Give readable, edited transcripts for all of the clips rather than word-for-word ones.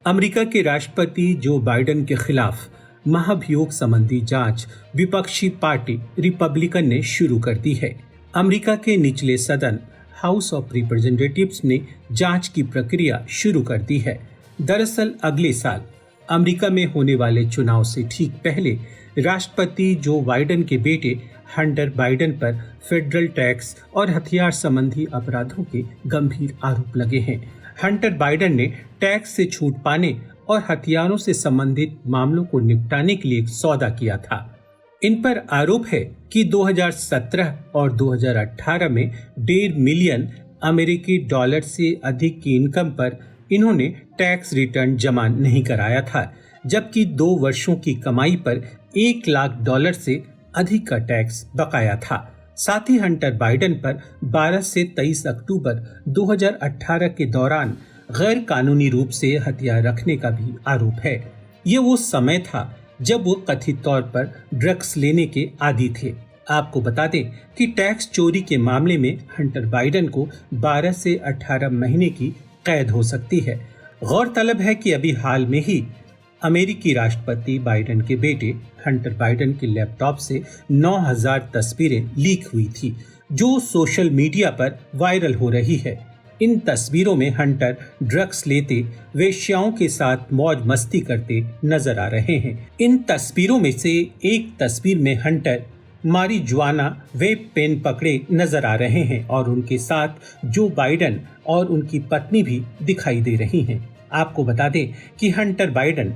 America के राष्ट्रपति Joe Biden के खिलाफ महाभियोग संबंधी जांच विपक्षी पार्टी रिपब्लिकन ने शुरू कर दी है। अमेरिका के निचले सदन हाउस ऑफ रिप्रेजेंटेटिव्स ने जांच की प्रक्रिया शुरू कर दी है। दरअसल अगले साल अमेरिका में होने वाले चुनाव से ठीक पहले राष्ट्रपति जो बाइडेन के बेटे हंटर बाइडेन पर फेडरल टैक्स और हथियार संबंधी अपराधों के गंभीर आरोप लगे हैं। हंटर बाइडेन ने टैक्स से छूट पाने और हथियारों से संबंधित मामलों को निपटाने के लिए एक सौदा किया था। इन पर आरोप है कि 2017 और 2018 में 1.5 मिलियन अमेरिकी डॉलर से अधिक की इनकम पर इन्होंने टैक्स रिटर्न जमा नहीं कराया था, जबकि 2 वर्षों की कमाई पर $1 लाख से अधिक का टैक्स बकाया था। साथ ही हंटर बाइडेन पर 12 से 23 अक्टूबर 2018 के दौरान गैर कानूनी रूप से हथियार रखने का भी आरोप है। ये वो समय था जब वो कथित तौर पर ड्रग्स लेने के आदी थे। आपको बता दें कि टैक्स चोरी के मामले में हंटर बाइडेन को 12 से 18 महीने की कैद हो सकती है। गौरतलब है कि अभी हाल में ही अमेरिकी राष्ट्रपति बाइडेन के बेटे हंटर बाइडेन के लैपटॉप से 9000 तस्वीरें लीक हुई थी, जो सोशल मीडिया पर वायरल हो रही है। इन तस्वीरों में हंटर ड्रग्स लेते, वेश्याओं के साथ मौज मस्ती करते नजर आ रहे हैं। इन तस्वीरों में से एक तस्वीर में हंटर मारिजुआना वेब पेन पकड़े नजर आ रहे हैं और उनके साथ जो बाइडेन और उनकी पत्नी भी दिखाई दे रही हैं। आपको बता दें कि हंटर बाइडेन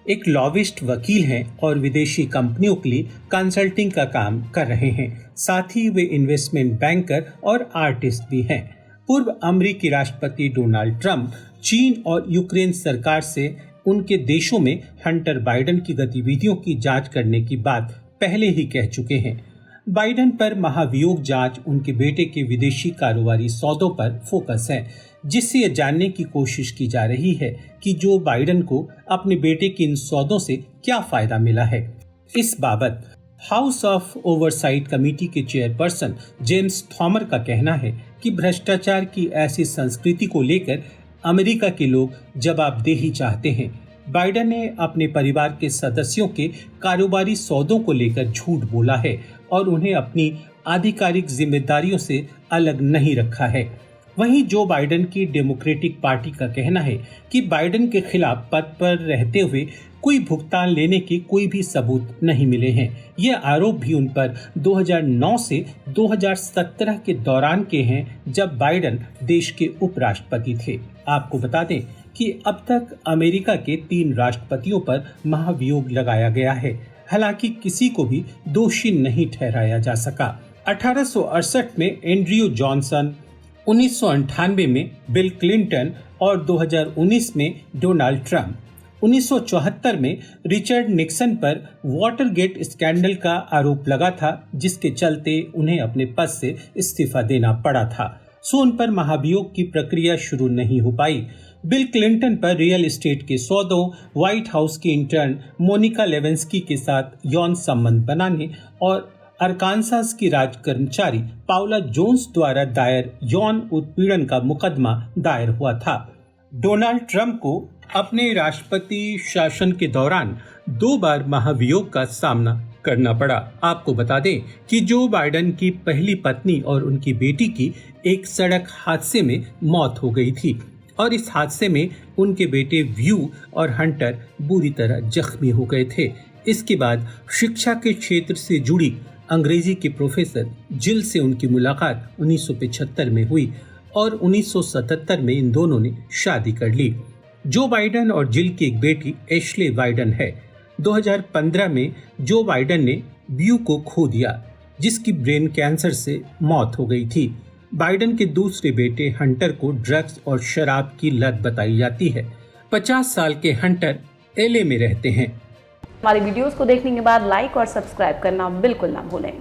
एक लॉबिस्ट वकील हैं और विदेशी कंपनियों के लिए कंसल्टिंग का काम कर रहे हैं। साथ ही वे इन्वेस्टमेंट बैंकर और आर्टिस्ट भी हैं। पूर्व अमेरिकी राष्ट्रपति डोनाल्ड ट्रंप चीन और यूक्रेन सरकार से उनके देशों में हंटर बाइडेन की गतिविधियों की जांच करने की बात पहले ही कह चुके हैं। बाइडेन पर महाभियोग जांच उनके बेटे के विदेशी कारोबारी सौदों पर फोकस है, जिससे यह जानने की कोशिश की जा रही है कि जो बाइडेन को अपने बेटे के इन सौदों से क्या फायदा मिला है। इस बाबत हाउस ऑफ ओवरसाइट कमेटी के चेयरपर्सन जेम्स थॉमर का कहना है कि भ्रष्टाचार की ऐसी संस्कृति को लेकर अमेरिका के लोग जवाबदेही चाहते हैं। बाइडेन ने अपने परिवार के सदस्यों के कारोबारी सौदों को लेकर झूठ बोला है और उन्हें अपनी आधिकारिक जिम्मेदारियों से अलग नहीं रखा है। वहीं जो बाइडेन की डेमोक्रेटिक पार्टी का कहना है कि बाइडेन के खिलाफ पद पर रहते हुए कोई भुगतान लेने के कोई भी सबूत नहीं मिले हैं। यह आरोप भी उन पर 2009 से 2017 के दौरान के हैं, जब बाइडेन देश के उपराष्ट्रपति थे। आपको बता दें कि अब तक अमेरिका के 3 राष्ट्रपतियों पर महाभियोग लगाया गया है, हालांकि किसी को भी दोषी नहीं ठहराया जा सका। 1868 में एंड्रयू जॉनसन, 1998 में बिल क्लिंटन और 2019 में डोनाल्ड ट्रंप। 1974 में रिचर्ड निक्सन पर वाटरगेट स्कैंडल का आरोप लगा था, जिसके चलते उन्हें अपने पद से इस्तीफा देना पड़ा था। सो उन पर महाभियोग की प्रक्रिया शुरू नहीं हो पाई। बिल क्लिंटन पर रियल एस्टेट के सौदों, व्हाइट हाउस की इंटर्न मोनिका लेविंस्की के साथ यौन संबंध बनाने और अरकानसास की राज कर्मचारी पाउला जोन्स द्वारा दायर यौन उत्पीड़न का मुकदमा दायर हुआ था। डोनाल्ड ट्रंप को अपने राष्ट्रपति शासन के दौरान 2 बार महाभियोग का सामना करना पड़ा। आपको बता दें कि जो बाइडेन की पहली पत्नी और उनकी बेटी की एक सड़क हादसे में मौत हो गई थी और इस हादसे में उनके बेटे व्यू और हंटर बुरी तरह जख्मी हो गए थे। इसके बाद शिक्षा के क्षेत्र से जुड़ी अंग्रेजी के प्रोफेसर जिल से उनकी मुलाकात 1975 में हुई और 1977 में इन दोनों ने शादी कर ली। जो बाइडेन और जिल की एक बेटी एशले बाइडेन है। 2015 में जो बाइडेन ने व्यू को खो दिया, जिसकी ब्रेन कैंसर से मौत हो गई थी। बाइडेन के दूसरे बेटे हंटर को ड्रग्स और शराब की लत बताई जाती है। 50 साल के हंटर एलए में रहते हैं। हमारी वीडियोस को देखने के बाद लाइक और सब्सक्राइब करना बिल्कुल ना भूलें।